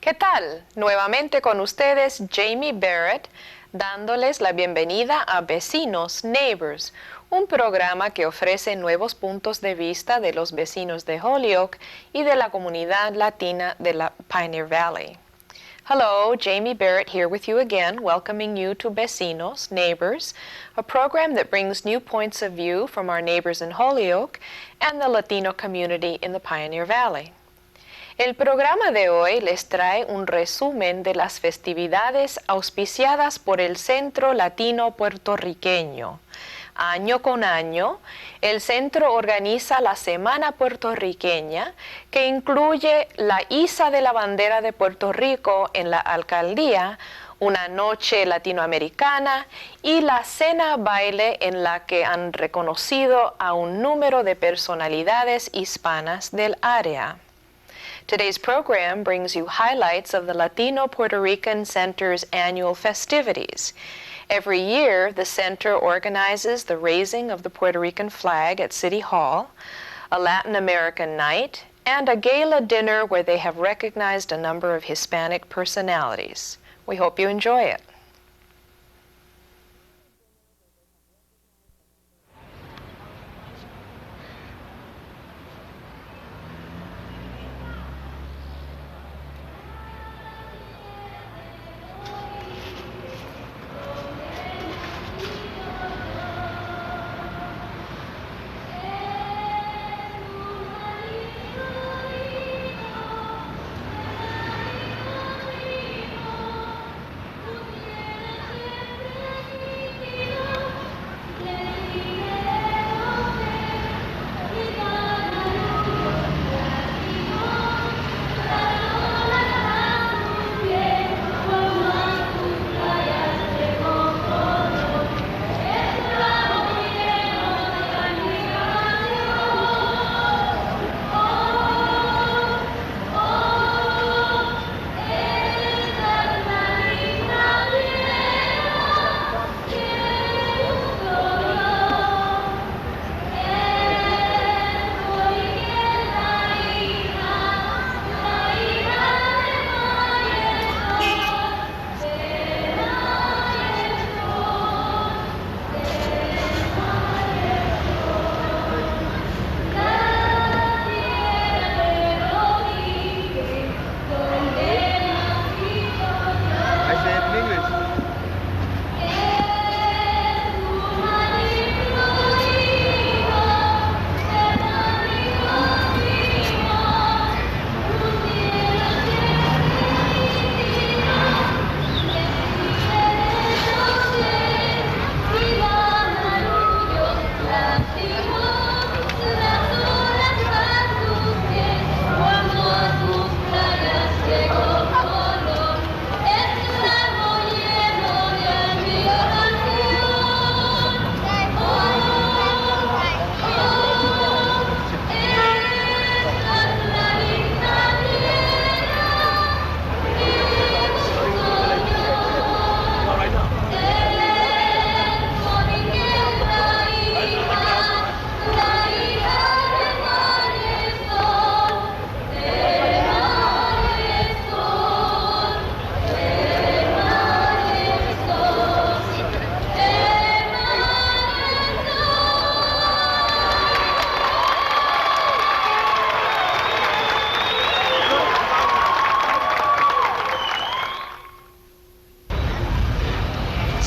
¿Qué tal? Nuevamente con ustedes Jamie Barrett, dándoles la bienvenida a Vecinos, Neighbors, un programa que ofrece nuevos puntos de vista de los vecinos de Holyoke y de la comunidad latina de la Pioneer Valley. Hello, Jamie Barrett here with you again, welcoming you to Vecinos, Neighbors, a program that brings new points of view from our neighbors in Holyoke and the Latino community in the Pioneer Valley. El programa de hoy les trae un resumen de las festividades auspiciadas por el Centro Latino-Puertorriqueño. Año con año, el centro organiza la Semana Puertorriqueña, que incluye la iza de la bandera de Puerto Rico en la alcaldía, una noche latinoamericana y la cena baile en la que han reconocido a un número de personalidades hispanas del área. Today's program brings you highlights of the Latino Puerto Rican Center's annual festivities. Every year, the center organizes the raising of the Puerto Rican flag at City Hall, a Latin American night, and a gala dinner where they have recognized a number of Hispanic personalities. We hope you enjoy it.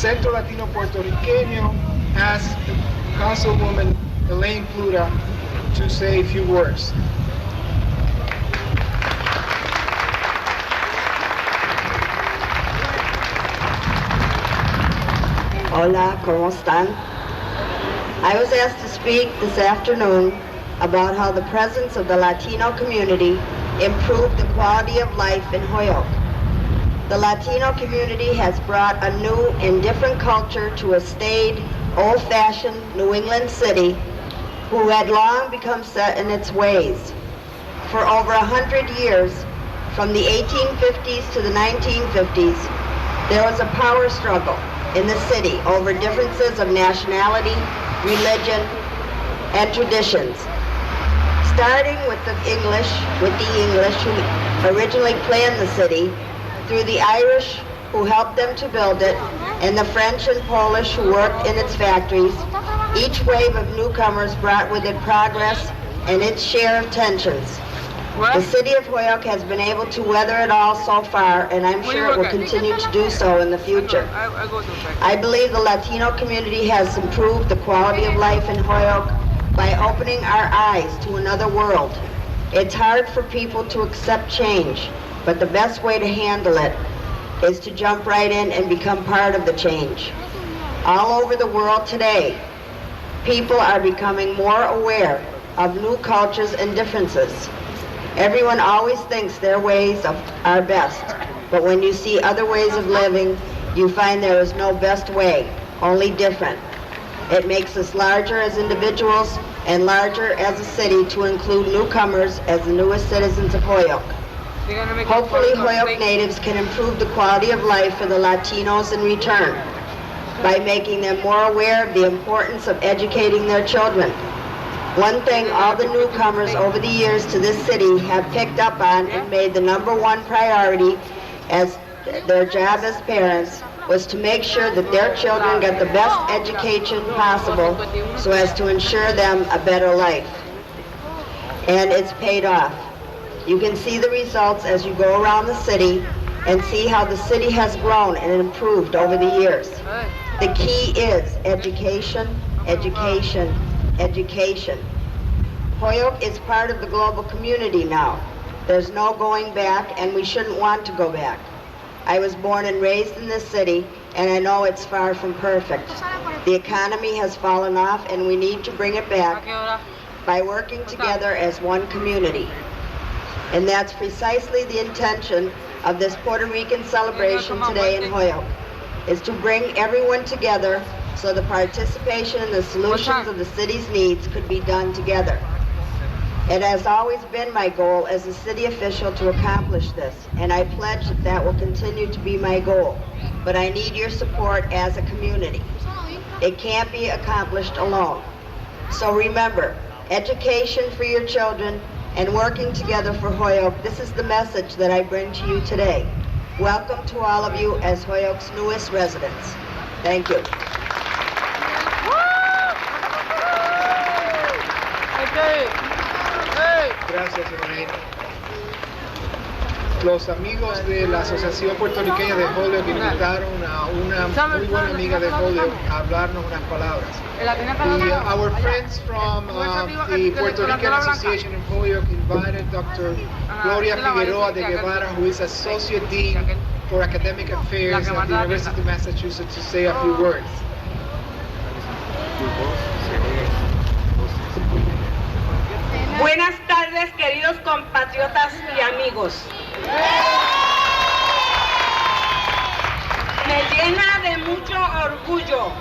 Centro Latino-Puertorriqueño asked Councilwoman Elaine Pluta to say a few words. Hola, ¿cómo están? I was asked to speak this afternoon about how the presence of the Latino community improved the quality of life in Holyoke. The Latino community has brought a new and different culture to a staid, old-fashioned New England city who had long become set in its ways. For over 100 years, from the 1850s to the 1950s, there was a power struggle in the city over differences of nationality, religion, and traditions. Starting with the English, who originally planned the city, through the Irish who helped them to build it, and the French and Polish who worked in its factories, each wave of newcomers brought with it progress and its share of tensions. The city of Holyoke has been able to weather it all so far, and I'm sure it will continue to do so in the future. I believe the Latino community has improved the quality of life in Holyoke by opening our eyes to another world. It's hard for people to accept change, but the best way to handle it is to jump right in and become part of the change. All over the world today, people are becoming more aware of new cultures and differences. Everyone always thinks their ways are best, but when you see other ways of living, you find there is no best way, only different. It makes us larger as individuals and larger as a city to include newcomers as the newest citizens of Holyoke. Hopefully, Holyoke natives can improve the quality of life for the Latinos in return by making them more aware of the importance of educating their children. One thing all the newcomers over the years to this city have picked up on and made the #1 priority as their job as parents was to make sure that their children get the best education possible so as to ensure them a better life. And it's paid off. You can see the results as you go around the city and see how the city has grown and improved over the years. The key is education, education, education. Holyoke is part of the global community now. There's no going back, and we shouldn't want to go back. I was born and raised in this city, and I know it's far from perfect. The economy has fallen off, and we need to bring it back by working together as one community. And that's precisely the intention of this Puerto Rican celebration today in Holyoke, is to bring everyone together so the participation and the solutions of the city's needs could be done together. It has always been my goal as a city official to accomplish this, and I pledge that that will continue to be my goal. But I need your support as a community. It can't be accomplished alone. So remember, education for your children and working together for Holyoke, this is the message that I bring to you today. Welcome to all of you as Holyoke's newest residents. Thank you. Gracias, Efraín. Los amigos de la Asociación Puertorriqueña de Holyoke invitaron a una muy buena amiga de Holyoke a hablarnos unas palabras. Our friends from the Puerto Rican Association in Holyoke invited Dr. Gloria Figueroa de Guevara, who is Associate Dean for Academic Affairs at the University of Massachusetts, to say a few words. Buenas tardes, queridos compatriotas y amigos. Me llena de mucho orgullo,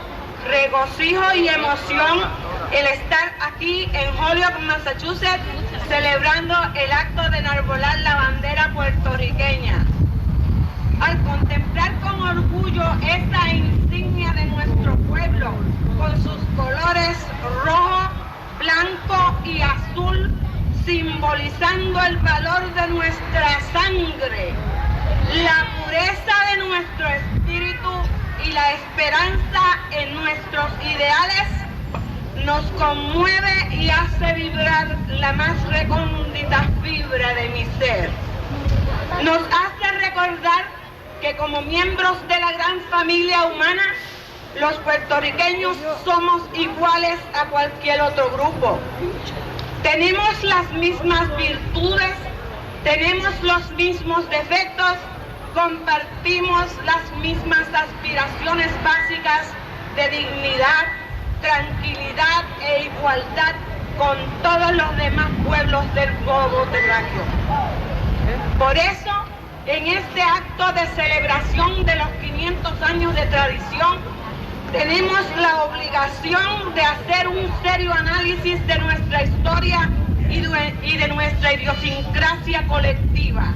regocijo y emoción el estar aquí en Holyoke, Massachusetts, celebrando el acto de enarbolar la bandera puertorriqueña. Al contemplar con orgullo esta insignia de nuestro pueblo, con sus colores rojo, blanco y azul, simbolizando el valor de nuestra sangre, la pureza de nuestro espíritu y la esperanza en nuestros ideales, nos conmueve y hace vibrar la más recóndita fibra de mi ser. Nos hace recordar que como miembros de la gran familia humana, los puertorriqueños somos iguales a cualquier otro grupo. Tenemos las mismas virtudes, tenemos los mismos defectos, compartimos las mismas aspiraciones básicas de dignidad, tranquilidad e igualdad con todos los demás pueblos del globo terráqueo. Por eso, en este acto de celebración de los 500 años de tradición, tenemos la obligación de hacer un serio análisis de nuestra historia y de nuestra idiosincrasia colectiva.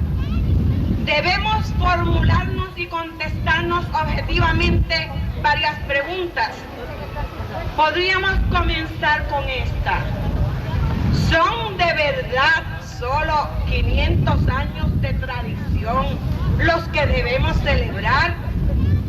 Debemos formularnos y contestarnos objetivamente varias preguntas. Podríamos comenzar con esta. ¿Son de verdad solo 500 años de tradición los que debemos celebrar,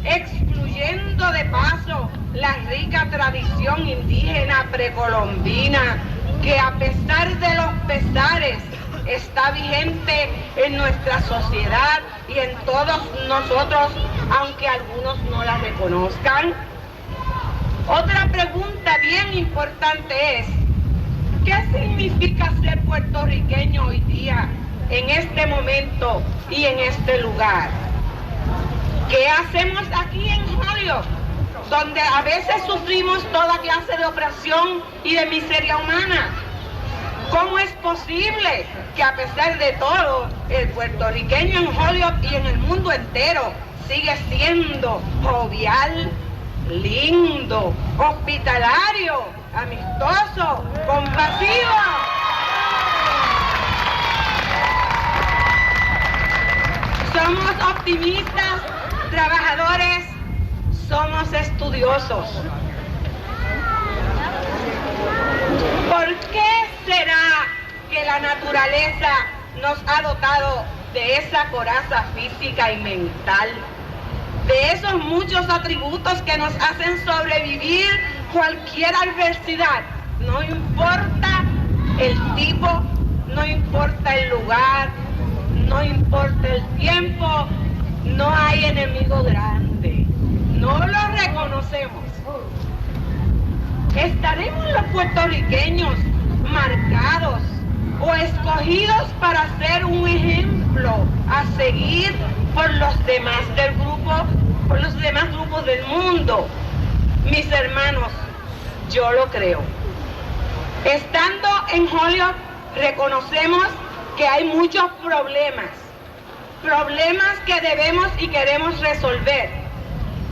excluyendo de paso la rica tradición indígena precolombina que a pesar de los pesares está vigente en nuestra sociedad y en todos nosotros, aunque algunos no la reconozcan? Otra pregunta bien importante es, ¿qué significa ser puertorriqueño hoy día, en este momento y en este lugar? ¿Qué hacemos aquí en Holyoke, donde a veces sufrimos toda clase de opresión y de miseria humana? ¿Cómo es posible que a pesar de todo, el puertorriqueño en Holyoke y en el mundo entero sigue siendo jovial, lindo, hospitalario, amistoso, compasivo? Somos optimistas, trabajadores, somos estudiosos. ¿Por qué será que la naturaleza nos ha dotado de esa coraza física y mental, de esos muchos atributos que nos hacen sobrevivir cualquier adversidad? No importa el tipo, no importa el lugar, no importa el tiempo, no hay enemigo grande, no lo reconocemos. ¿Estaremos los puertorriqueños marcados o escogidos para ser un ejemplo a seguir por los demás del grupo, por los demás grupos del mundo? Mis hermanos, yo lo creo. Estando en Holyoke, reconocemos que hay muchos problemas que debemos y queremos resolver.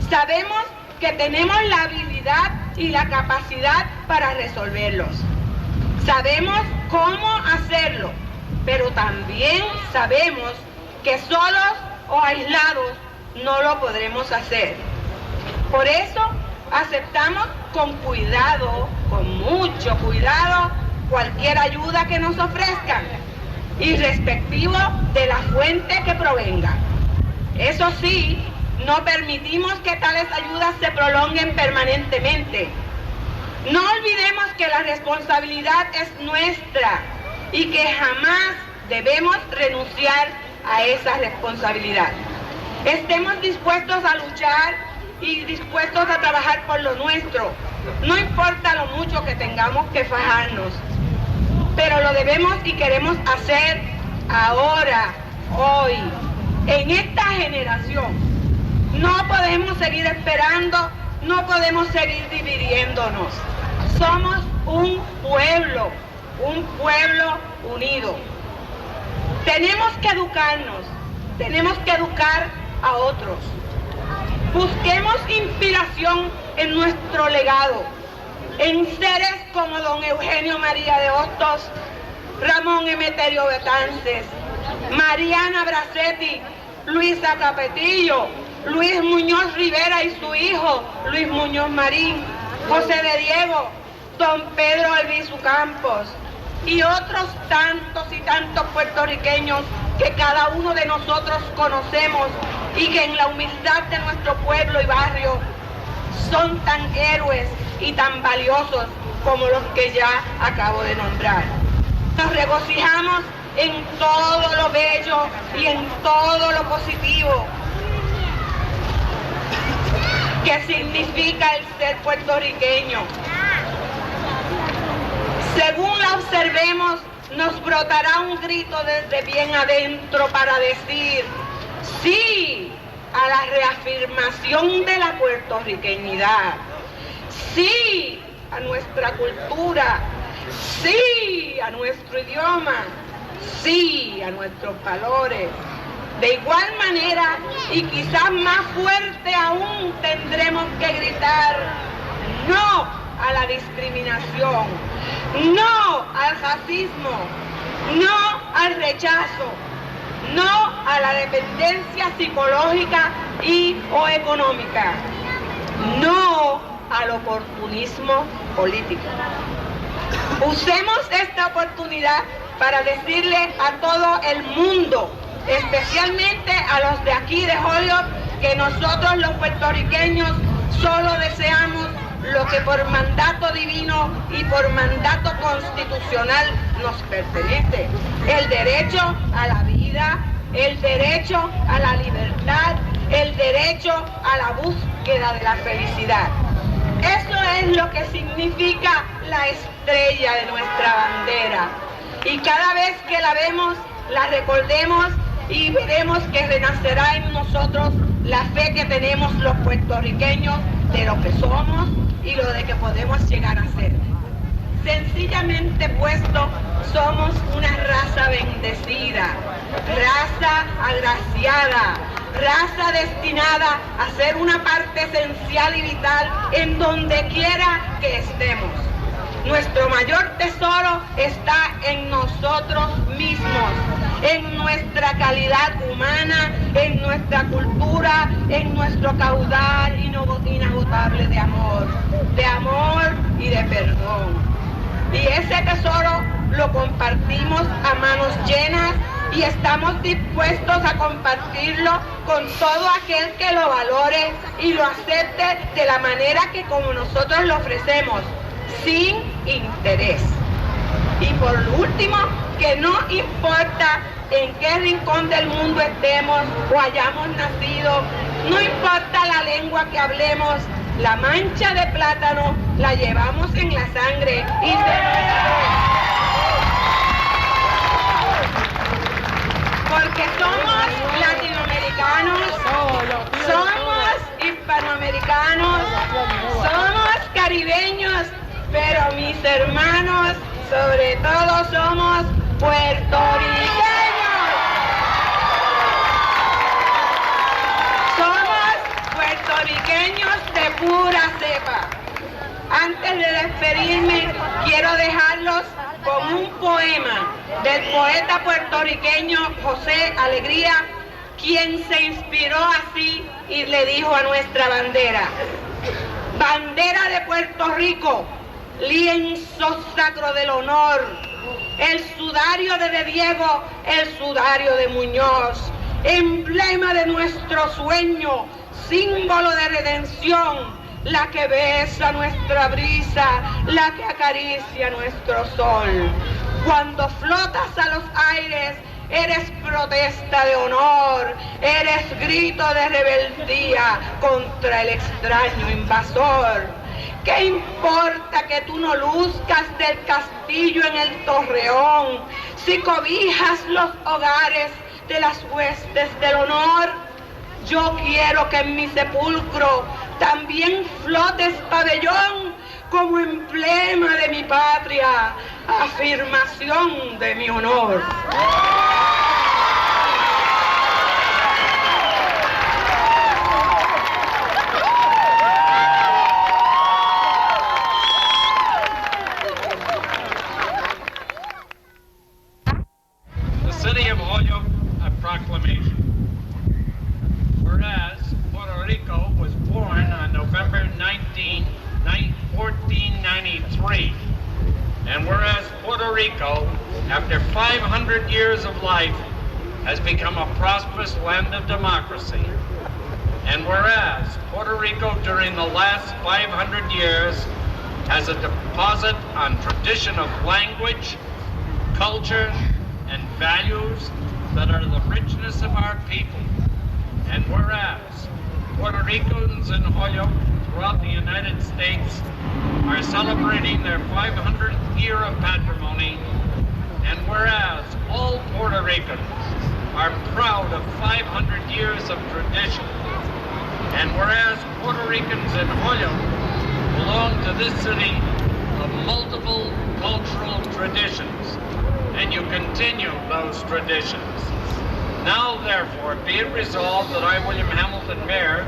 Sabemos que tenemos la habilidad y la capacidad para resolverlos. Sabemos cómo hacerlo, pero también sabemos que solos o aislados no lo podremos hacer. Por eso aceptamos con cuidado, con mucho cuidado, cualquier ayuda que nos ofrezcan, irrespectivo de la fuente que provenga. Eso sí, no permitimos que tales ayudas se prolonguen permanentemente. No olvidemos que la responsabilidad es nuestra y que jamás debemos renunciar a esa responsabilidad. Estemos dispuestos a luchar y dispuestos a trabajar por lo nuestro. No importa lo mucho que tengamos que fajarnos, pero lo debemos y queremos hacer ahora, hoy, en esta generación. No podemos seguir esperando, no podemos seguir dividiéndonos. Somos un pueblo unido. Tenemos que educarnos, tenemos que educar a otros. Busquemos inspiración en nuestro legado, en seres como don Eugenio María de Hostos, Ramón Emeterio Betances, Mariana Bracetti, Luisa Capetillo, Luis Muñoz Rivera y su hijo, Luis Muñoz Marín, José de Diego, don Pedro Albizu Campos y otros tantos y tantos puertorriqueños que cada uno de nosotros conocemos y que en la humildad de nuestro pueblo y barrio son tan héroes y tan valiosos como los que ya acabo de nombrar. Nos regocijamos en todo lo bello y en todo lo positivo que significa el ser puertorriqueño. Según la observemos, nos brotará un grito desde bien adentro para decir sí a la reafirmación de la puertorriqueñidad, sí a nuestra cultura, sí a nuestro idioma, sí a nuestros valores. De igual manera, y quizás más fuerte aún, tendremos que gritar no a la discriminación, no al racismo, no al rechazo, no a la dependencia psicológica y o económica, no al oportunismo político. Usemos esta oportunidad para decirle a todo el mundo, especialmente a los de aquí de Holyoke, que nosotros los puertorriqueños solo deseamos lo que por mandato divino y por mandato constitucional nos pertenece: el derecho a la vida, el derecho a la libertad, el derecho a la búsqueda de la felicidad. Eso es lo que significa la estrella de nuestra bandera. Y cada vez que la vemos, la recordemos y veremos que renacerá en nosotros la fe que tenemos los puertorriqueños de lo que somos y lo de que podemos llegar a ser. Sencillamente puesto, somos una raza bendecida, raza agraciada, raza destinada a ser una parte esencial y vital en donde quiera que estemos. Nuestro mayor tesoro está en nosotros mismos, en nuestra calidad humana, en nuestra cultura, en nuestro caudal inagotable de amor y de perdón. Y ese tesoro lo compartimos a manos llenas y estamos dispuestos a compartirlo con todo aquel que lo valore y lo acepte de la manera que como nosotros lo ofrecemos, sin interés. Y por último, que no importa en qué rincón del mundo estemos o hayamos nacido, no importa la lengua que hablemos, la mancha de plátano la llevamos en la sangre y porque somos latinoamericanos, somos hispanoamericanos, somos caribeños, pero mis hermanos, sobre todo somos puertorriqueños. Somos puertorriqueños de pura cepa. Antes de despedirme, quiero dejarlos con un poema del poeta puertorriqueño José Alegría, quien se inspiró así y le dijo a nuestra bandera: bandera de Puerto Rico, lienzo sacro del honor, el sudario de Diego, el sudario de Muñoz, emblema de nuestro sueño, símbolo de redención, la que besa nuestra brisa, la que acaricia nuestro sol. Cuando flotas a los aires, eres protesta de honor, eres grito de rebeldía contra el extraño invasor. ¿Qué importa que tú no luzcas del castillo en el torreón, si cobijas los hogares de las huestes del honor? Yo quiero que en mi sepulcro también flotes pabellón como emblema de mi patria, afirmación de mi honor. The city of Holyoke, a proclamation. Whereas Puerto Rico was born on November 19, 1493, and whereas Puerto Rico, after 500 years of life, has become a prosperous land of democracy, and whereas Puerto Rico during the last 500 years has a deposit on tradition of language, culture, and values that are the richness of our people, and whereas Puerto Ricans in Holyoke throughout the United States are celebrating their 500th year of patrimony, and whereas all Puerto Ricans are proud of 500 years of tradition, and whereas Puerto Ricans in Holyoke belong to this city of multiple cultural traditions, and you continue those traditions. Now, therefore, be it resolved that I, William Hamilton, Mayor,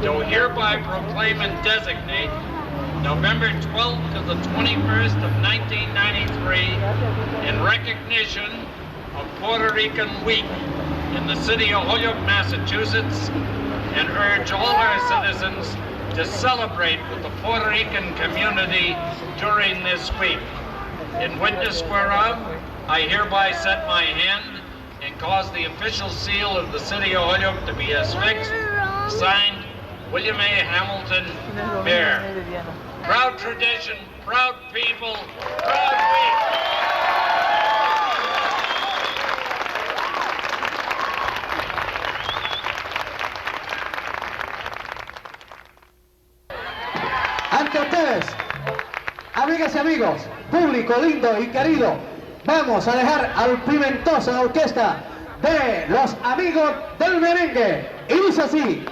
do hereby proclaim and designate November 12th to the 21st of 1993 in recognition of Puerto Rican Week in the city of Holyoke, Massachusetts, and urge all our citizens to celebrate with the Puerto Rican community during this week. In witness whereof, I hereby set my hand and cause the official seal of the city of Holyoke to be affixed, signed, William A. Hamilton, Mayor. Proud tradition, proud people, proud week. Ante ustedes, amigas y amigos, público lindo y querido, vamos a dejar al pimentoso la orquesta de los amigos del merengue. Y dice así.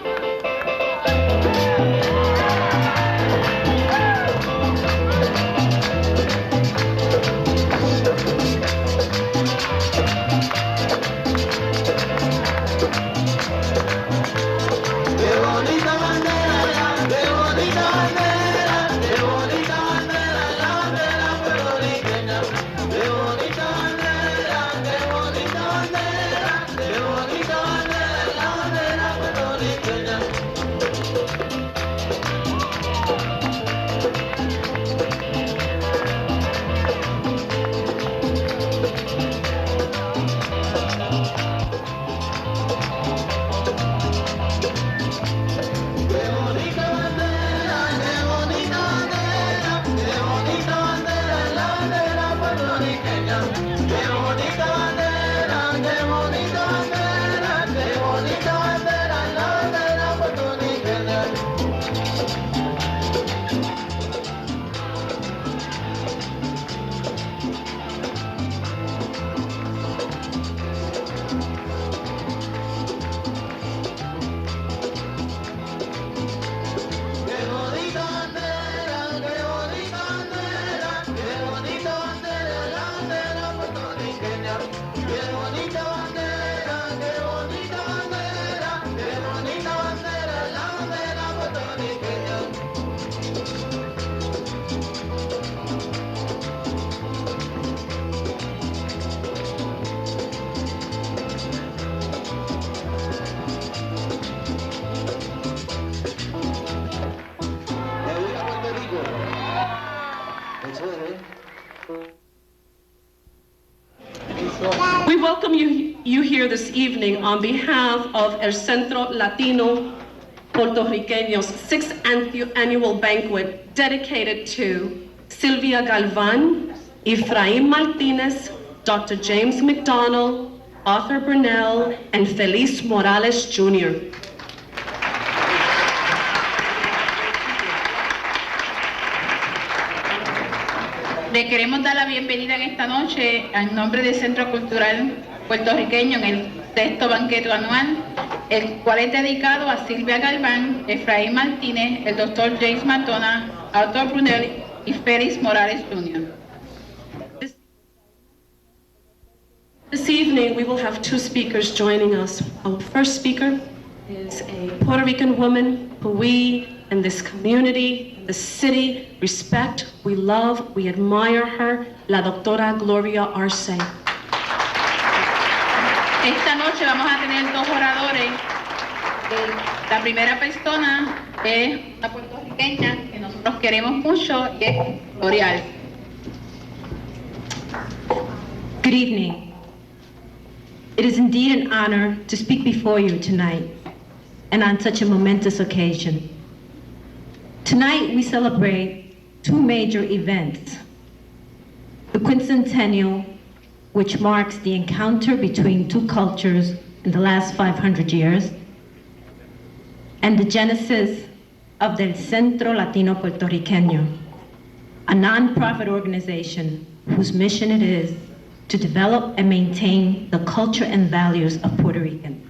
We welcome you here this evening on behalf of El Centro Latino-Puertorriqueño's 6th annual banquet dedicated to Sylvia Galván, Efrain Martínez, Dr. James McDonald, Arthur Brunelle, and Feliz Morales Jr. Le queremos dar la bienvenida en esta noche en nombre del Centro Cultural Puertorriqueño en el 6º banquete anual, el cual es dedicado a Sylvia Galván, Efraín Martínez, el Dr. James McDonald, Arthur Brunelle y Felix Morales Jr. This evening we will have two speakers joining us. Our first speaker is a Puerto Rican woman who we in this community, the city, respect, we love, we admire her, la doctora Gloria Arce. Esta noche vamos a tener dos oradores. La primera persona es una puertorriqueña que nosotros queremos mucho y es Gloria. Good evening. It is indeed an honor to speak before you tonight and on such a momentous occasion. Tonight we celebrate two major events. The quincentennial, which marks the encounter between two cultures in the last 500 years, and the genesis of the Centro Latino-Puertorriqueño, a non-profit organization whose mission it is to develop and maintain the culture and values of Puerto Ricans.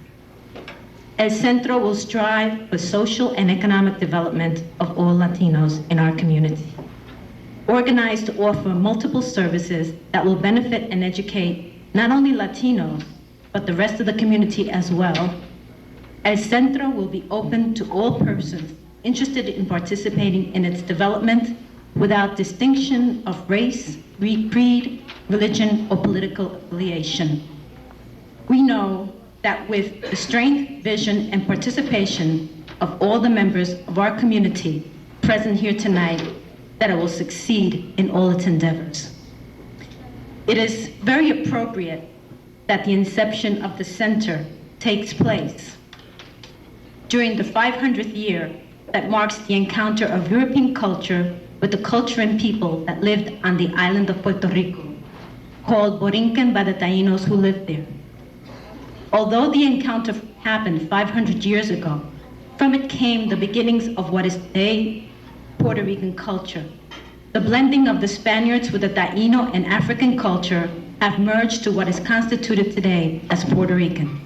El Centro will strive for social and economic development of all Latinos in our community. Organized to offer multiple services that will benefit and educate not only Latinos, but the rest of the community as well, El Centro will be open to all persons interested in participating in its development without distinction of race, creed, religion, or political affiliation. We know that with the strength, vision, and participation of all the members of our community present here tonight, that it will succeed in all its endeavors. It is very appropriate that the inception of the center takes place during the 500th year that marks the encounter of European culture with the culture and people that lived on the island of Puerto Rico, called Borinquen by the Taínos who lived there. Although the encounter happened 500 years ago, from it came the beginnings of what is today Puerto Rican culture. The blending of the Spaniards with the Taíno and African culture have merged to what is constituted today as Puerto Rican.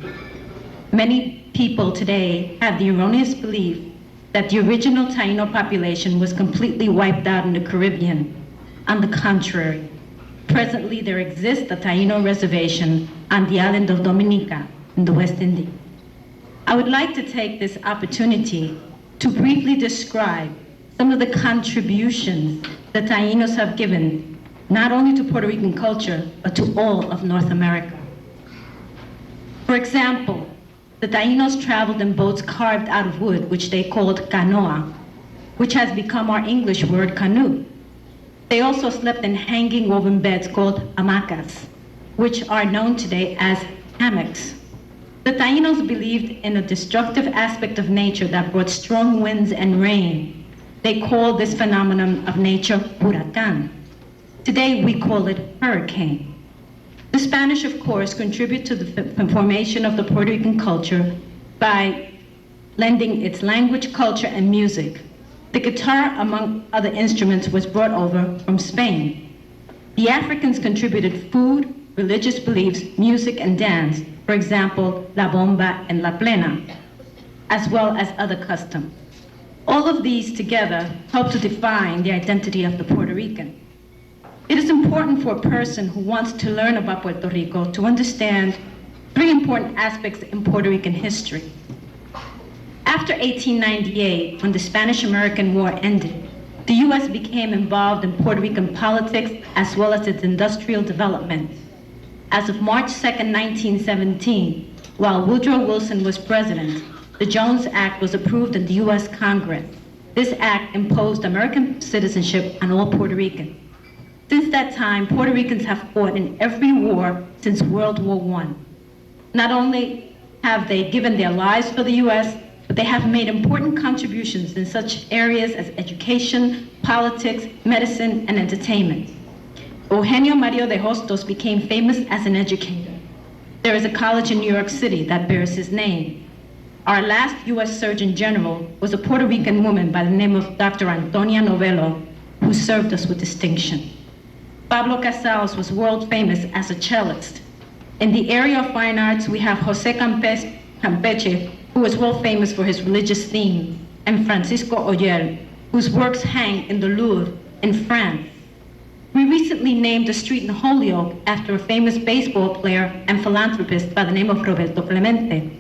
Many people today have the erroneous belief that the original Taíno population was completely wiped out in the Caribbean. On the contrary, presently there exists a Taíno reservation on the island of Dominica in the West Indies. I would like to take this opportunity to briefly describe some of the contributions the Taínos have given, not only to Puerto Rican culture, but to all of North America. For example, the Taínos traveled in boats carved out of wood, which they called canoa, which has become our English word canoe. They also slept in hanging woven beds called hamacas, which are known today as hammocks. The Taínos believed in a destructive aspect of nature that brought strong winds and rain. They called this phenomenon of nature huracán. Today we call it hurricane. The Spanish, of course, contribute to the formation of the Puerto Rican culture by lending its language, culture, and music. The guitar, among other instruments, was brought over from Spain. The Africans contributed food, religious beliefs, music, and dance, for example, la bomba and la plena, as well as other customs. All of these together help to define the identity of the Puerto Rican. It is important for a person who wants to learn about Puerto Rico to understand three important aspects in Puerto Rican history. After 1898, when the Spanish-American War ended, the U.S. became involved in Puerto Rican politics as well as its industrial development. As of March 2nd, 1917, while Woodrow Wilson was president, the Jones Act was approved in the U.S. Congress. This act imposed American citizenship on all Puerto Ricans. Since that time, Puerto Ricans have fought in every war since World War I. Not only have they given their lives for the U.S., but they have made important contributions in such areas as education, politics, medicine, and entertainment. Eugenio Mario de Hostos became famous as an educator. There is a college in New York City that bears his name. Our last U.S. Surgeon General was a Puerto Rican woman by the name of Dr. Antonia Novello, who served us with distinction. Pablo Casals was world famous as a cellist. In the area of fine arts, we have Jose Campeche, who is world famous for his religious theme, and Francisco Oyer, whose works hang in the Louvre in France. We recently named a street in Holyoke after a famous baseball player and philanthropist by the name of Roberto Clemente.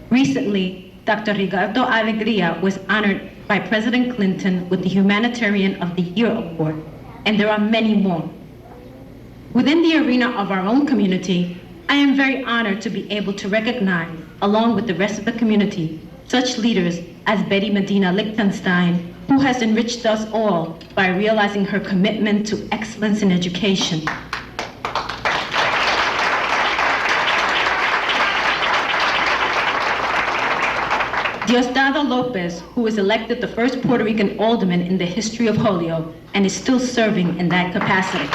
Recently, Dr. Ricardo Alegría was honored by President Clinton with the Humanitarian of the Year Award, and there are many more. Within the arena of our own community, I am very honored to be able to recognize, along with the rest of the community, such leaders as Betty Medina Lichtenstein, who has enriched us all by realizing her commitment to excellence in education. Diosdado Lopez, who was elected the first Puerto Rican alderman in the history of Holyoke and is still serving in that capacity.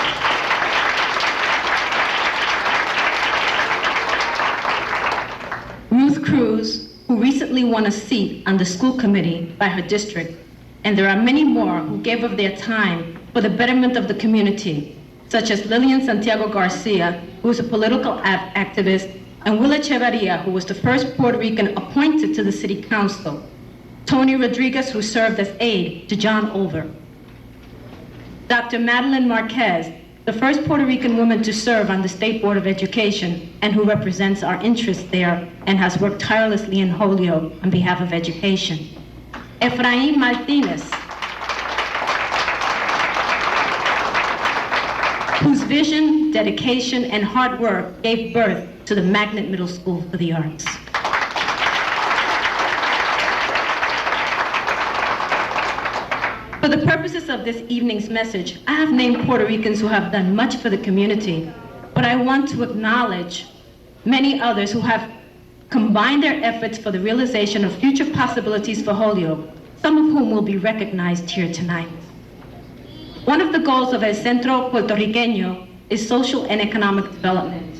Ruth Cruz, who recently won a seat on the school committee by her district, and there are many more who gave of their time for the betterment of the community, such as Lillian Santiago Garcia, who is a political activist, and Will Echeverria, who was the first Puerto Rican appointed to the city council, Tony Rodriguez, who served as aide to John Over, Dr. Madeline Marquez, the first Puerto Rican woman to serve on the State Board of Education and who represents our interests there and has worked tirelessly in Holyoke on behalf of education. Efrain Martínez, whose vision, dedication, and hard work gave birth to the Magnet Middle School for the Arts. For the purposes of this evening's message, I have named Puerto Ricans who have done much for the community, but I want to acknowledge many others who have combined their efforts for the realization of future possibilities for Holyoke, some of whom will be recognized here tonight. One of the goals of El Latino-Puertorriqueño is social and economic development.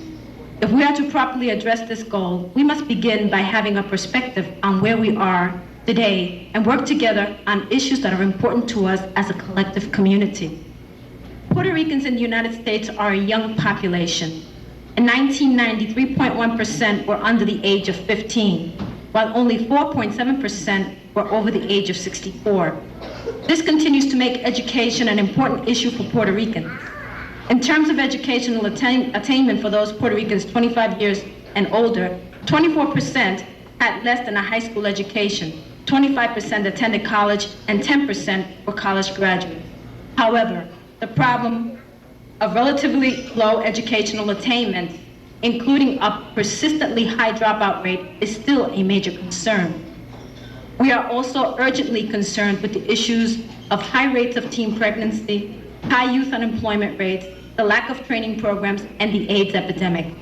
If we are to properly address this goal, we must begin by having a perspective on where we are today and work together on issues that are important to us as a collective community. Puerto Ricans in the United States are a young population. In 1990, 3.1% were under the age of 15, while only 4.7% were over the age of 64. This continues to make education an important issue for Puerto Ricans. In terms of educational attainment for those Puerto Ricans 25 years and older, 24% had less than a high school education, 25% attended college, and 10% were college graduates. However, the problem of relatively low educational attainment, including a persistently high dropout rate, is still a major concern. We are also urgently concerned with the issues of high rates of teen pregnancy, high youth unemployment rates, the lack of training programs, and the AIDS epidemic.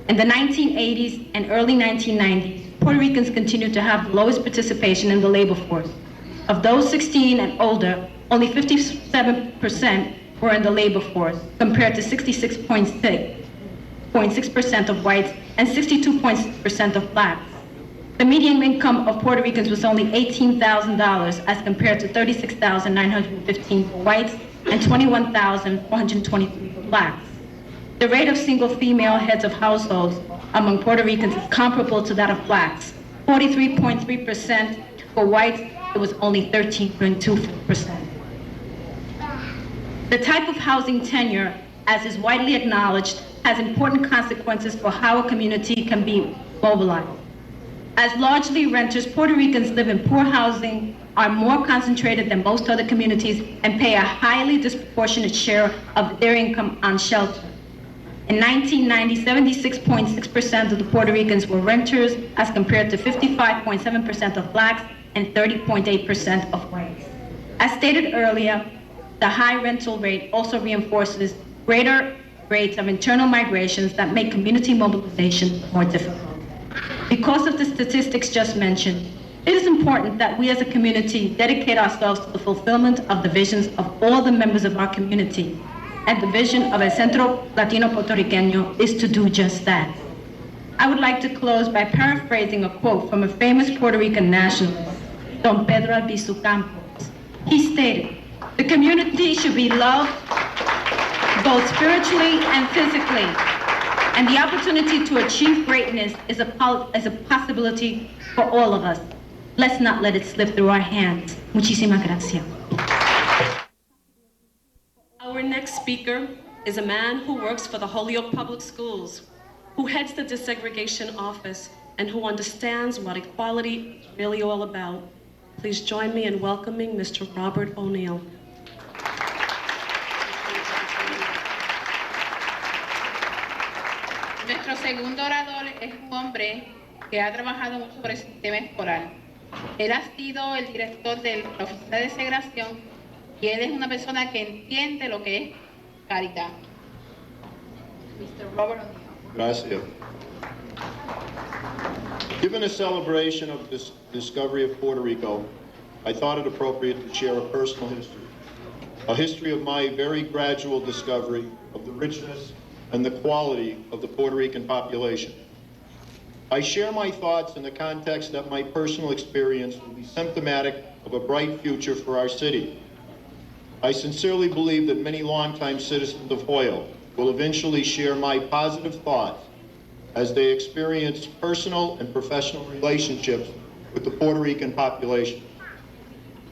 In the 1980s and early 1990s, Puerto Ricans continued to have the lowest participation in the labor force. Of those 16 and older, only 57% were in the labor force, compared to 66.6% of whites and 62.6% of blacks. The median income of Puerto Ricans was only $18,000 as compared to $36,915 for whites and $21,423 for blacks. The rate of single female heads of households among Puerto Ricans is comparable to that of blacks. 43.3% for whites, it was only 13.2%. The type of housing tenure, as is widely acknowledged, has important consequences for how a community can be mobilized. As largely renters, Puerto Ricans live in poor housing, are more concentrated than most other communities, and pay a highly disproportionate share of their income on shelter. In 1990, 76.6% of the Puerto Ricans were renters, as compared to 55.7% of blacks and 30.8% of whites. As stated earlier, the high rental rate also reinforces greater rates of internal migrations that make community mobilization more difficult. Because of the statistics just mentioned, it is important that we as a community dedicate ourselves to the fulfillment of the visions of all the members of our community. And the vision of El Latino-Puertorriqueño is to do just that. I would like to close by paraphrasing a quote from a famous Puerto Rican nationalist, Don Pedro Albizu Campos. He stated, "The community should be loved both spiritually and physically, and the opportunity to achieve greatness is a possibility for all of us. Let's not let it slip through our hands." Muchísimas gracias. Our next speaker is a man who works for the Holyoke Public Schools, who heads the desegregation office, and who understands what equality is really all about. Please join me in welcoming Mr. Robert O'Neill. Nuestro segundo orador es un hombre que ha trabajado mucho por el sistema escolar. Él ha sido el director de la oficina de segregación y él es una persona que entiende lo que es caridad. Mr. Robert O'Neill. Gracias. Given the celebration of this discovery of Puerto Rico, I thought it appropriate to share a personal history. A history of my very gradual discovery of the richness and the quality of the Puerto Rican population. I share my thoughts in the context that my personal experience will be symptomatic of a bright future for our city. I sincerely believe that many longtime citizens of Holyoke will eventually share my positive thoughts as they experience personal and professional relationships with the Puerto Rican population.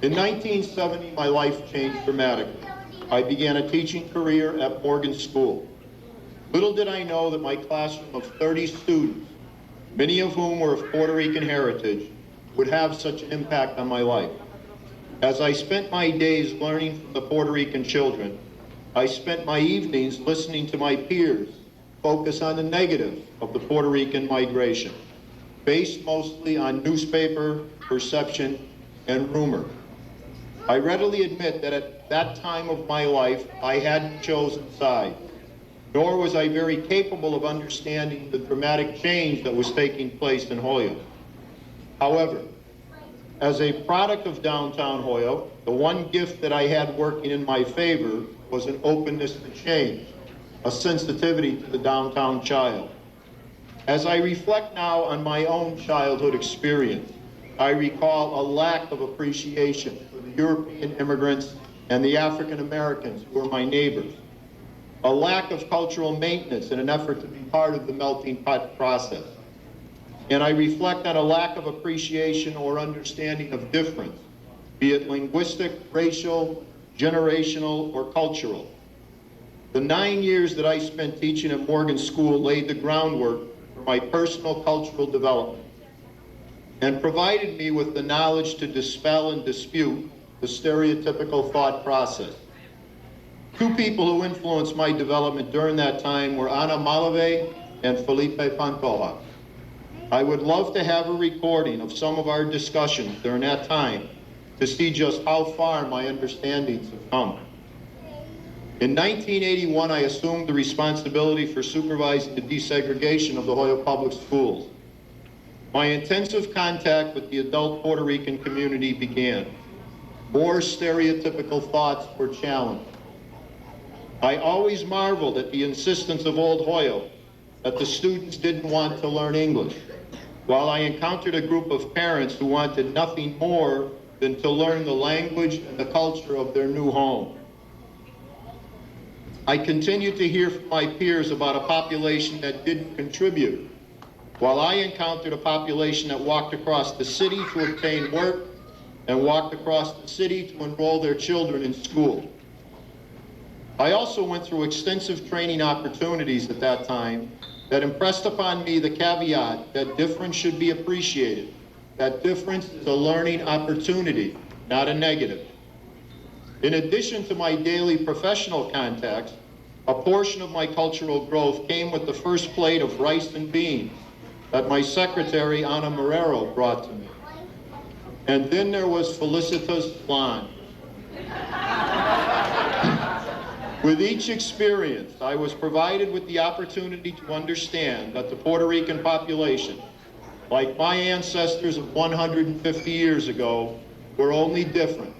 In 1970, my life changed dramatically. I began a teaching career at Morgan School. Little did I know that my classroom of 30 students, many of whom were of Puerto Rican heritage, would have such an impact on my life. As I spent my days learning from the Puerto Rican children, I spent my evenings listening to my peers focus on the negative of the Puerto Rican migration, based mostly on newspaper, perception, and rumor. I readily admit that at that time of my life, I hadn't chosen sides, nor was I very capable of understanding the dramatic change that was taking place in Holyoke. However, as a product of downtown Holyoke, the one gift that I had working in my favor was an openness to change, a sensitivity to the downtown child. As I reflect now on my own childhood experience, I recall a lack of appreciation for the European immigrants and the African Americans who were my neighbors, a lack of cultural maintenance in an effort to be part of the melting pot process. And I reflect on a lack of appreciation or understanding of difference, be it linguistic, racial, generational, or cultural. The 9 years that I spent teaching at Morgan School laid the groundwork for my personal cultural development and provided me with the knowledge to dispel and dispute the stereotypical thought process. Two people who influenced my development during that time were Ana Malave and Felipe Pantoja. I would love to have a recording of some of our discussions during that time to see just how far my understandings have come. In 1981, I assumed the responsibility for supervising the desegregation of the Holyoke Public Schools. My intensive contact with the adult Puerto Rican community began. More stereotypical thoughts were challenged. I always marveled at the insistence of Old Holyoke that the students didn't want to learn English, while I encountered a group of parents who wanted nothing more than to learn the language and the culture of their new home. I continued to hear from my peers about a population that didn't contribute, while I encountered a population that walked across the city to obtain work and walked across the city to enroll their children in school. I also went through extensive training opportunities at that time that impressed upon me the caveat that difference should be appreciated, that difference is a learning opportunity, not a negative. In addition to my daily professional contacts, a portion of my cultural growth came with the first plate of rice and beans that my secretary, Ana Marrero, brought to me. And then there was Felicitas Flan. With each experience, I was provided with the opportunity to understand that the Puerto Rican population, like my ancestors of 150 years ago, were only different,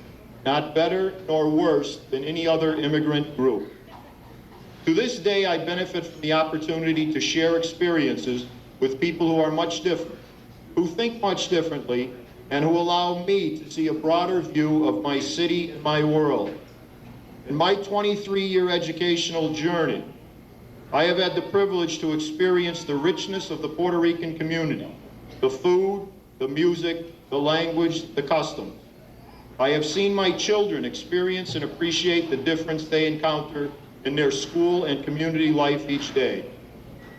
not better nor worse than any other immigrant group. To this day, I benefit from the opportunity to share experiences with people who are much different, who think much differently, and who allow me to see a broader view of my city and my world. In my 23-year educational journey, I have had the privilege to experience the richness of the Puerto Rican community, the food, the music, the language, the customs. I have seen my children experience and appreciate the difference they encounter in their school and community life each day.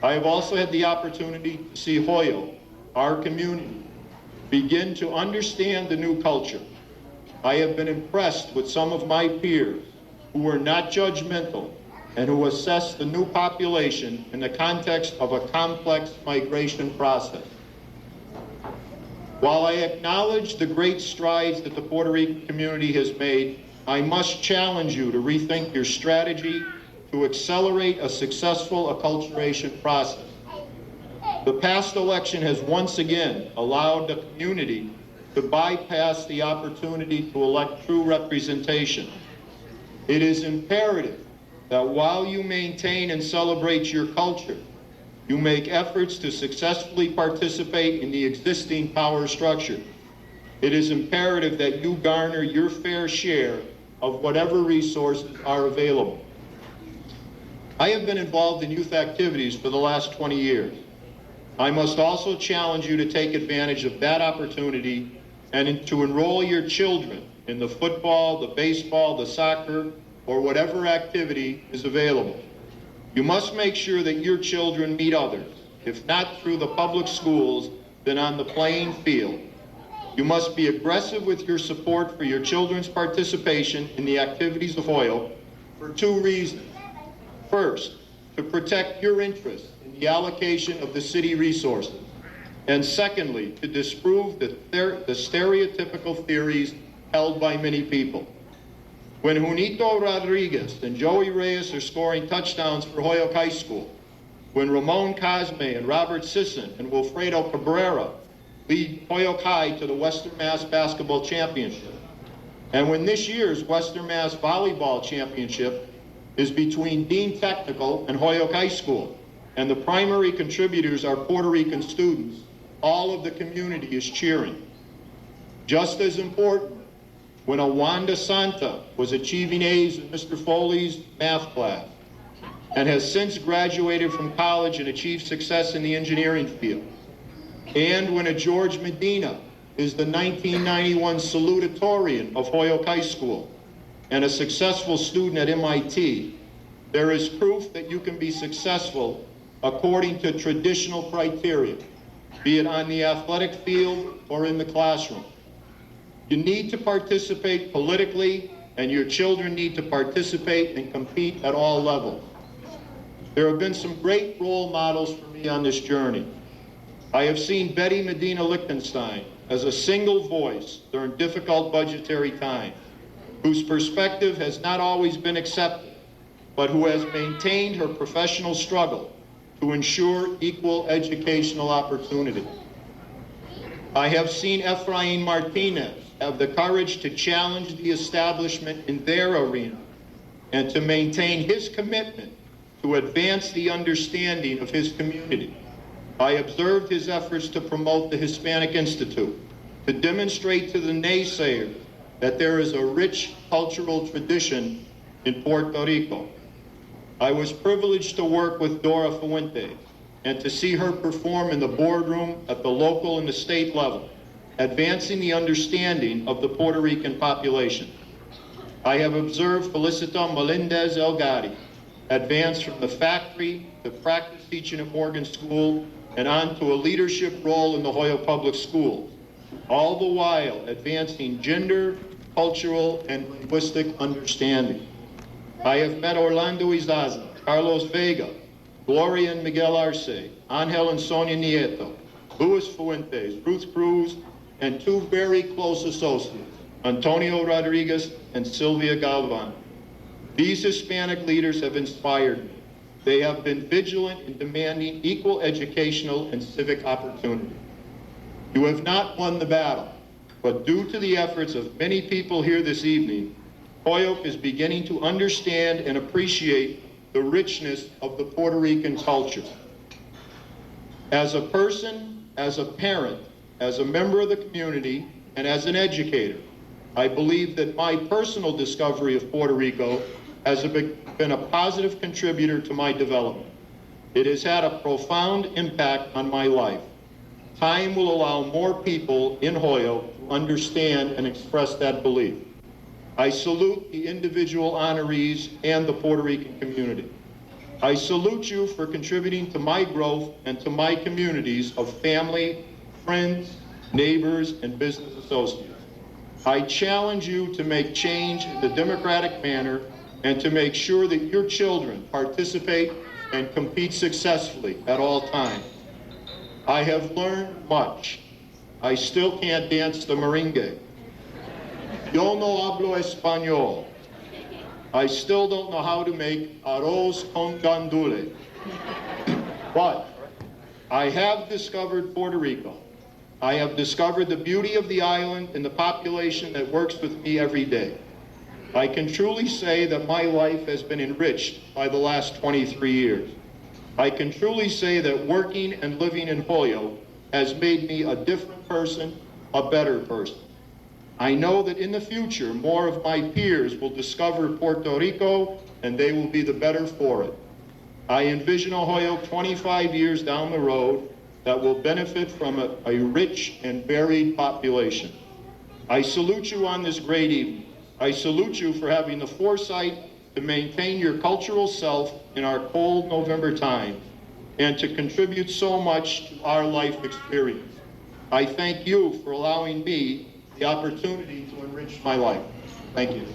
I have also had the opportunity to see Holyoke, our community, begin to understand the new culture. I have been impressed with some of my peers who were not judgmental and who assessed the new population in the context of a complex migration process. While I acknowledge the great strides that the Puerto Rican community has made, I must challenge you to rethink your strategy to accelerate a successful acculturation process. The past election has once again allowed the community to bypass the opportunity to elect true representation. It is imperative that while you maintain and celebrate your culture, you make efforts to successfully participate in the existing power structure. It is imperative that you garner your fair share of whatever resources are available. I have been involved in youth activities for the last 20 years. I must also challenge you to take advantage of that opportunity and to enroll your children in the football, the baseball, the soccer, or whatever activity is available. You must make sure that your children meet others, if not through the public schools, then on the playing field. You must be aggressive with your support for your children's participation in the activities of Holyoke for two reasons. First, to protect your interests in the allocation of the city resources. And secondly, to disprove the stereotypical theories held by many people. When Junito Rodriguez and Joey Reyes are scoring touchdowns for Holyoke High School, when Ramon Cosme and Robert Sisson and Wilfredo Cabrera lead Holyoke High to the Western Mass Basketball Championship, and when this year's Western Mass Volleyball Championship is between Dean Technical and Holyoke High School, and the primary contributors are Puerto Rican students, all of the community is cheering. Just as important, when a Wanda Santa was achieving A's in Mr. Foley's math class and has since graduated from college and achieved success in the engineering field, and when a George Medina is the 1991 salutatorian of Holyoke High School and a successful student at MIT, there is proof that you can be successful according to traditional criteria, be it on the athletic field or in the classroom. You need to participate politically, and your children need to participate and compete at all levels. There have been some great role models for me on this journey. I have seen Betty Medina Lichtenstein as a single voice during difficult budgetary times, whose perspective has not always been accepted, but who has maintained her professional struggle to ensure equal educational opportunity. I have seen Efrain Martínez have the courage to challenge the establishment in their arena and to maintain his commitment to advance the understanding of his community. I observed his efforts to promote the Hispanic Institute, to demonstrate to the naysayers that there is a rich cultural tradition in Puerto Rico. I was privileged to work with Dora Fuentes and to see her perform in the boardroom at the local and the state level, advancing the understanding of the Puerto Rican population. I have observed Felicita Melendez Elgadi advance from the factory to practice teaching at Morgan School and on to a leadership role in the Holyoke Public Schools, all the while advancing gender, cultural, and linguistic understanding. I have met Orlando Izaza, Carlos Vega, Gloria and Miguel Arce, Angel and Sonia Nieto, Luis Fuentes, Ruth Cruz, and two very close associates, Antonio Rodriguez and Sylvia Galván. These Hispanic leaders have inspired me. They have been vigilant in demanding equal educational and civic opportunity. You have not won the battle, but due to the efforts of many people here this evening, Holyoke is beginning to understand and appreciate the richness of the Puerto Rican culture. As a person, as a parent, as a member of the community, and as an educator, I believe that my personal discovery of Puerto Rico has been a positive contributor to my development. It has had a profound impact on my life. Time will allow more people in Holyoke to understand and express that belief. I salute the individual honorees and the Puerto Rican community. I salute you for contributing to my growth and to my communities of family, friends, neighbors, and business associates. I challenge you to make change in a democratic manner and to make sure that your children participate and compete successfully at all times. I have learned much. I still can't dance the merengue. Yo no hablo español. I still don't know how to make arroz con gandule. But I have discovered Puerto Rico. I have discovered the beauty of the island and the population that works with me every day. I can truly say that my life has been enriched by the last 23 years. I can truly say that working and living in Holyoke has made me a different person, a better person. I know that in the future, more of my peers will discover Puerto Rico and they will be the better for it. I envision a Holyoke 25 years down the road that will benefit from a rich and varied population. I salute you on this great evening. I salute you for having the foresight to maintain your cultural self in our cold November time and to contribute so much to our life experience. I thank you for allowing me the opportunity to enrich my life. Thank you.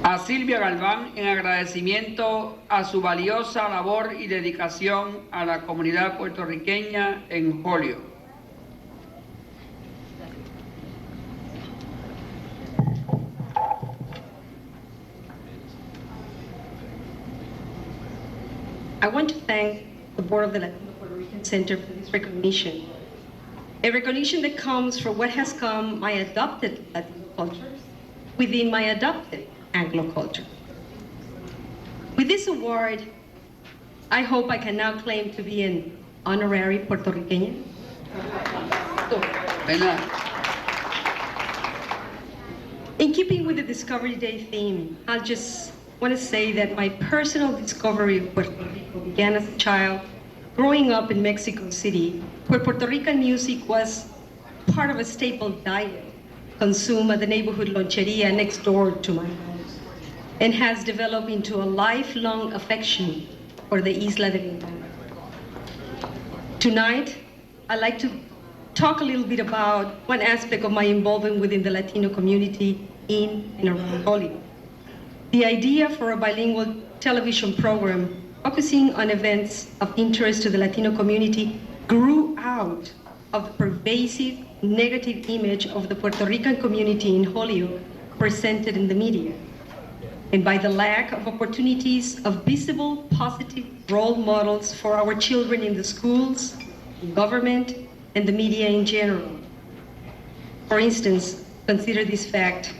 A Sylvia Galván en agradecimiento a su valiosa labor y dedicación a la comunidad puertorriqueña en Holyoke. I want to thank the board of the Latino Puerto Rican Center for this recognition. A recognition that comes from what has come my adopted Latino culture within my adopted Anglo culture. With this award, I hope I can now claim to be an honorary Puertorriqueño. In keeping with the Discovery Day theme, I just want to say that my personal discovery of Puerto Rico began as a child growing up in Mexico City, where Puerto Rican music was part of a staple diet consumed at the neighborhood loncheria next door to my house, and has developed into a lifelong affection for the Isla de Ventana. Tonight, I'd like to talk a little bit about one aspect of my involvement within the Latino community in and around Holyoke. The idea for a bilingual television program focusing on events of interest to the Latino community grew out of the pervasive negative image of the Puerto Rican community in Holyoke presented in the media, and by the lack of opportunities of visible, positive role models for our children in the schools, in government, and the media in general. For instance, consider this fact,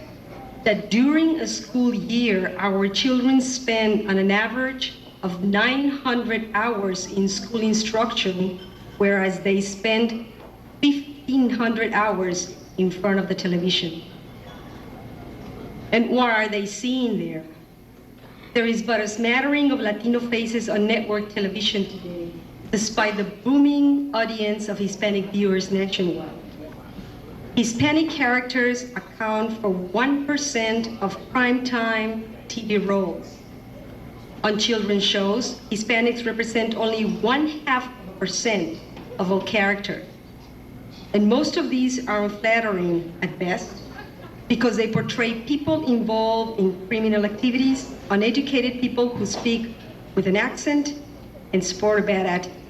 that during a school year, our children spend on an average of 900 hours in school instruction, whereas they spend 1,500 hours in front of the television. And what are they seeing there? There is but a smattering of Latino faces on network television today, despite the booming audience of Hispanic viewers nationwide. Hispanic characters account for 1% of primetime TV roles. On children's shows, Hispanics represent only 0.5% of all characters. And most of these are unflattering at best because they portray people involved in criminal activities, uneducated people who speak with an accent, and sport a bad attitude.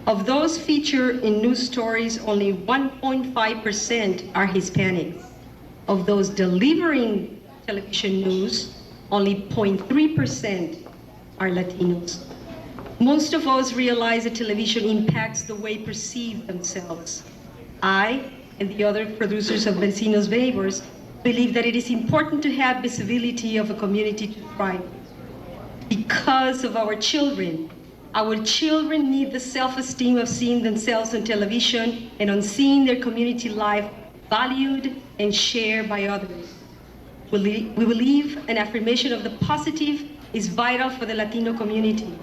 Of those featured in news stories, only 1.5% are Hispanics. Of those delivering television news, only 0.3% are Latinos. Most of us realize that television impacts the way perceive themselves. I and the other producers of Vecinos neighbors believe that it is important to have visibility of a community to thrive. Because of our children need the self-esteem of seeing themselves on television and on seeing their community life valued and shared by others. We believe an affirmation of the positive is vital for the Latino community.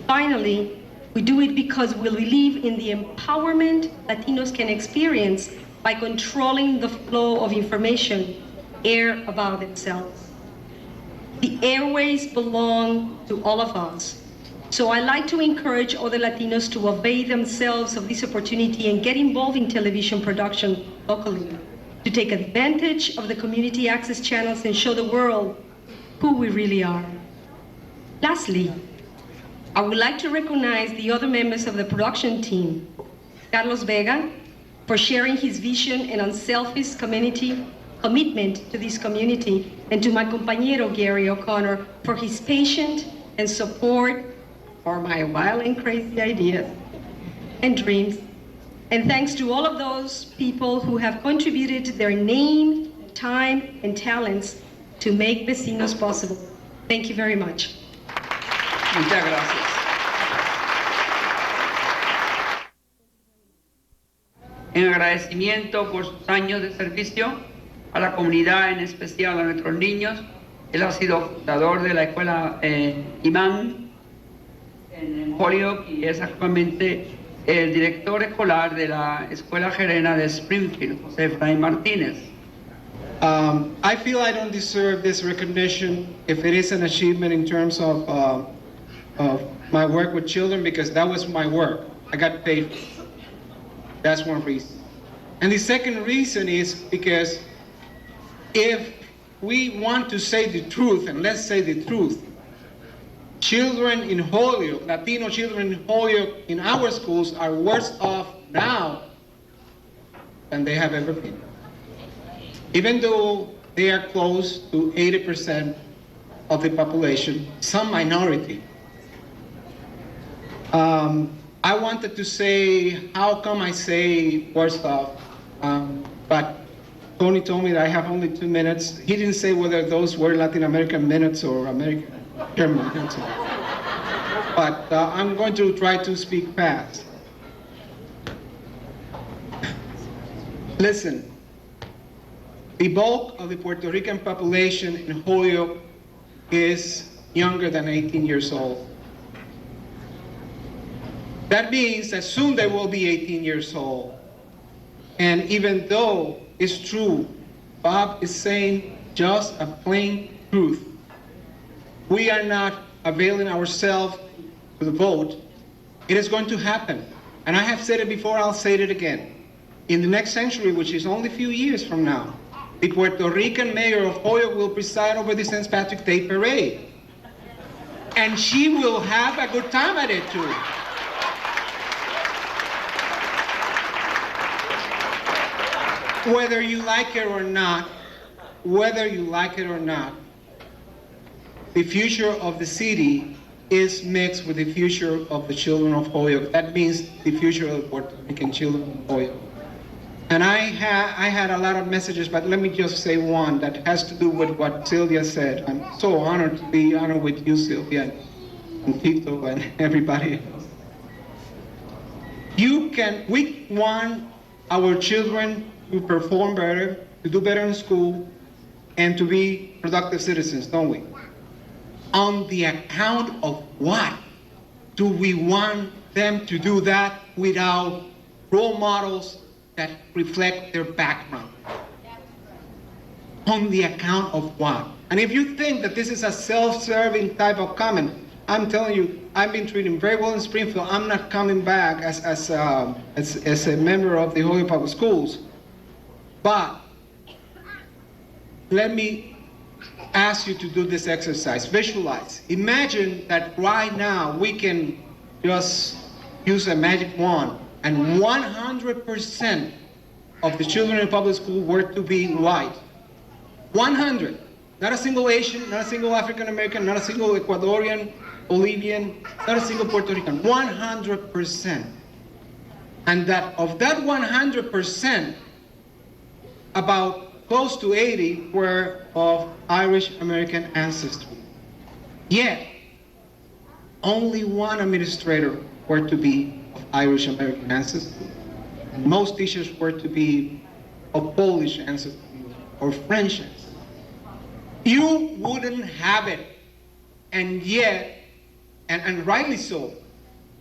Finally, we do it because we believe in the empowerment Latinos can experience by controlling the flow of information aired about themselves. The airways belong to all of us. So I like to encourage other Latinos to avail themselves of this opportunity and get involved in television production locally, to take advantage of the community access channels and show the world who we really are. Lastly, I would like to recognize the other members of the production team, Carlos Vega, for sharing his vision and unselfish commitment to this community, and to my compañero Gary O'Connor for his patience and support for my wild and crazy ideas and dreams. And thanks to all of those people who have contributed their name, time, and talents to make Vecinos possible. Thank you very much. Muchas gracias. En agradecimiento por sus años de servicio a la comunidad, en especial a nuestros niños, él ha sido fundador de la escuela Imán en Holyoke y es actualmente el director escolar de la escuela gerena de Springfield, José Efrain Martínez. I feel I don't deserve this recognition if it is an achievement in terms of my work with children, because that was my work. I got paid. That's one reason. And the second reason is because if we want to say the truth, and let's say the truth, children in Holyoke, Latino children in Holyoke in our schools are worse off now than they have ever been. Even though they are close to 80% of the population, some minority, I wanted to say, how come I say more stuff, but Tony told me that I have only 2 minutes. He didn't say whether those were Latin American minutes or American German minutes. But I'm going to try to speak fast. Listen, the bulk of the Puerto Rican population in Holyoke is younger than 18 years old. That means that soon they will be 18 years old. And even though it's true, Bob is saying just a plain truth. We are not availing ourselves to the vote. It is going to happen. And I have said it before, I'll say it again. In the next century, which is only a few years from now, the Puerto Rican mayor of Holyoke will preside over the St. Patrick's Day parade. And she will have a good time at it too. Whether you like it or not, the future of the city is mixed with the future of the children of Holyoke. That means the future of the Puerto Rican children of Holyoke. And I had a lot of messages, but let me just say one that has to do with what Sylvia said. I'm so honored to be honored with you, Sylvia, and Tito, and everybody else. We want our children to perform better, to do better in school, and to be productive citizens, don't we? On the account of what do we want them to do that without role models that reflect their background? On the account of what? And if you think that this is a self-serving type of comment, I'm telling you, I've been treated very well in Springfield. I'm not coming back as a member of the Holyoke Public Schools. But let me ask you to do this exercise. Visualize. Imagine that right now we can just use a magic wand and 100% of the children in public school were to be white. 100. Not a single Asian, not a single African American, not a single Ecuadorian, Bolivian, not a single Puerto Rican. 100%. And that of that 100%, about close to 80 were of Irish American ancestry. Yet, only one administrator were to be of Irish American ancestry. And most teachers were to be of Polish ancestry or French ancestry. You wouldn't have it, and yet, and rightly so,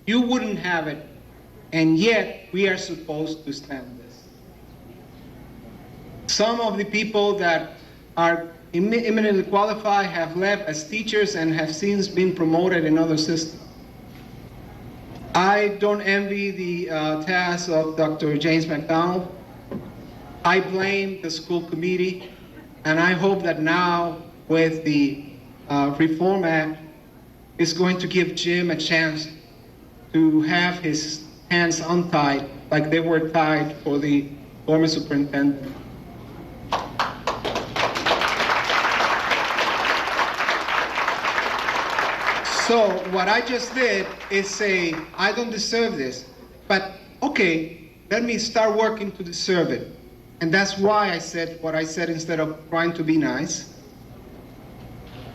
you wouldn't have it, and yet we are supposed to stand this. Some of the people that are eminently qualified have left as teachers and have since been promoted in other systems. I don't envy the task of Dr. James McDonald. I blame the school committee, and I hope that now with the Reform Act, it's going to give Jim a chance to have his hands untied like they were tied for the former superintendent. So what I just did is say, I don't deserve this, but okay, let me start working to deserve it. And that's why I said what I said instead of trying to be nice.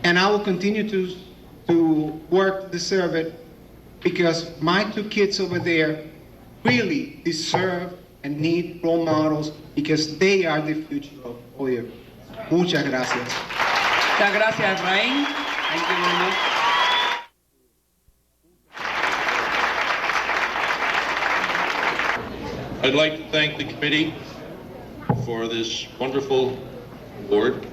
And I will continue to work to deserve it because my two kids over there really deserve and need role models because they are the future of Holyoke. Muchas gracias. Muchas gracias, Efraín. Thank you very much. I'd like to thank the committee for this wonderful award.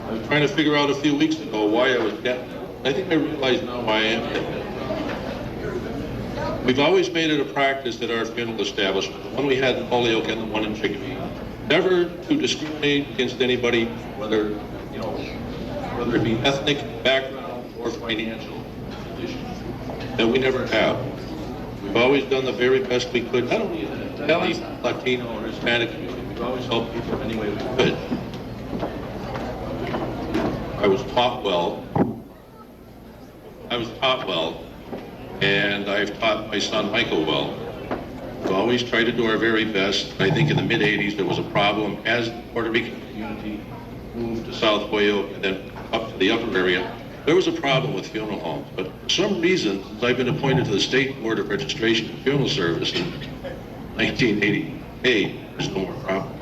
I was trying to figure out a few weeks ago why I was getting it. I think I realize now why I am getting it. We've always made it a practice at our funeral establishment, the one we had in Holyoke and the one in Chicopee, never to discriminate against anybody, whether it be ethnic background or financial condition. And we never have. We've always done the very best we could, not only in the Latino or Hispanic community, we've always helped people any way we could. I was taught well and I've taught my son Michael well. We always try to do our very best. I think in the mid-'80s there was a problem as the Puerto Rican community moved to South Holyoke and then up to the upper area. There was a problem with funeral homes, but for some reason, since I've been appointed to the State Board of Registration and Funeral Service in 1988, there's no more problem.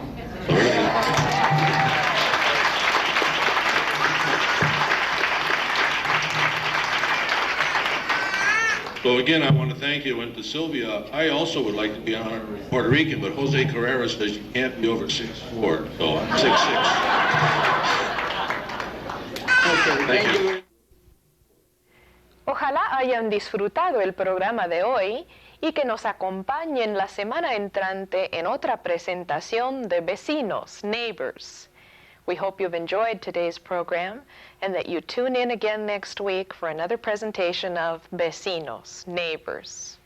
So again, I want to thank you, and to Sylvia, I also would like to be honored as Puerto Rican, but Jose Carrera says you can't be over 6'4", so I'm 6'6". Okay, thank you. Ojalá hayan disfrutado el programa de hoy y que nos acompañen la semana entrante en otra presentación de Vecinos, Neighbors. We hope you've enjoyed today's program and that you tune in again next week for another presentation of Vecinos, Neighbors.